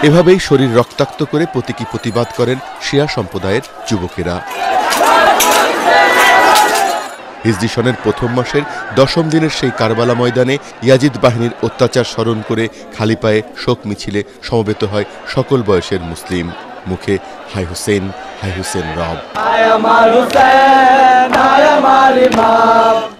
এভাবেই শরীর রক্তাক্ত করে প্রতীকী প্রতিবাদ করেন শিয়া সম্প্রদায়ের যুবকেরা। হিজরি সনের প্রথম মাসের 10ম দিনের সেই কারবালা ময়দানে ইয়াজিদ বাহিনীর অত্যাচার স্মরণ করে খালি পায়ে শোক মিছিলে সমবেত হয় সকল বয়সের মুসলিম। মুখে হায় হুসেন রব।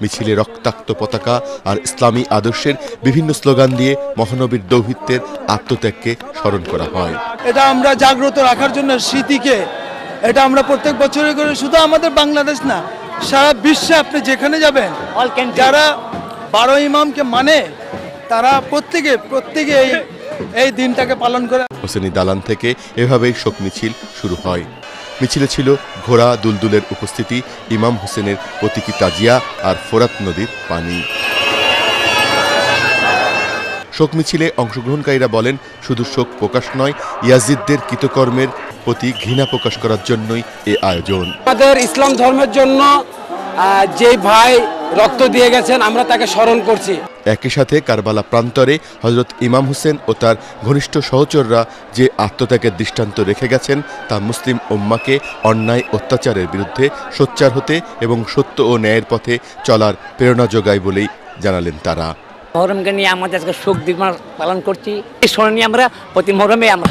মিছিলে রক্তাক্ত পতাকা আর ইসলামী আদর্শের বিভিন্ন স্লোগান দিয়ে মহানবীর দৌহিত্রের আত্মত্যাগকে স্মরণ করা হয়। এটা আমরা জাগ্রত রাখার জন্য স্মৃতিকে, এটা আমরা প্রত্যেক বছরে করে, শুধু আমাদের বাংলাদেশ না, সারা বিশ্বে আপনি যেখানে যাবেন যারা 12 ইমামকে মানে তারা প্রত্যেকে এই দিনটাকে পালন করে। হোসেনি দালান থেকে এভাবেই শোক মিছিল শুরু হয়। মিছিলে ছিল ঘোড়া দুলদুলের উপস্থিতি, ইমাম হোসেনের প্রতীকী তাজিয়া আর ফোরাত নদীর পানি। শোক মিছিলে অংশগ্রহণকারীরা বলেন, শুধু শোক প্রকাশ নয়, ইয়াজিদদের কৃতকর্মের প্রতি ঘৃণা প্রকাশ করার জন্যই এ আয়োজন। আমাদের ইসলাম ধর্মের জন্য যে ভাই রক্ত দিয়ে গেছেন আমরা তাকে স্মরণ করছি। একই সাথে কারবালা প্রান্তরে হযরত ইমাম হোসেন ও তার ঘনিষ্ঠ সহচররা যে আত্মত্যাগের দৃষ্টান্ত রেখে গেছেন তা মুসলিম উম্মাকে অন্যায় অত্যাচারের বিরুদ্ধে সোচ্চার হতে এবং সত্য ও ন্যায়ের পথে চলার প্রেরণা যোগায় বলেই জানালেন তারা। মহরমকে নিয়ে আমাদের আজকে শোক দিবস পালন করছি। এই স্মরণে আমরা প্রতি মহরমে আমরা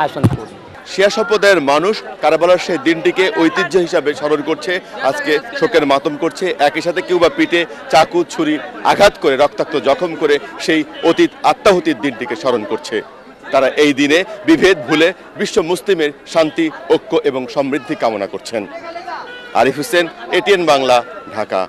হাসন করি। শিয়া সম্প্রদায়ের মানুষ কারবালার সেই দিনটিকে ঐতিহ্য হিসাবে স্মরণ করছে, আজকে শোকের মাতম করছে। একই সাথে কেউ বা পিঠে চাকু ছুরি আঘাত করে রক্তাক্ত জখম করে সেই অতীত আত্মাহুতির দিনটিকে স্মরণ করছে। তারা এই দিনে বিভেদ ভুলে বিশ্ব মুসলিমের শান্তি, ঐক্য এবং সমৃদ্ধি কামনা করছেন। আরিফ হোসেন, এটিএন বাংলা, ঢাকা।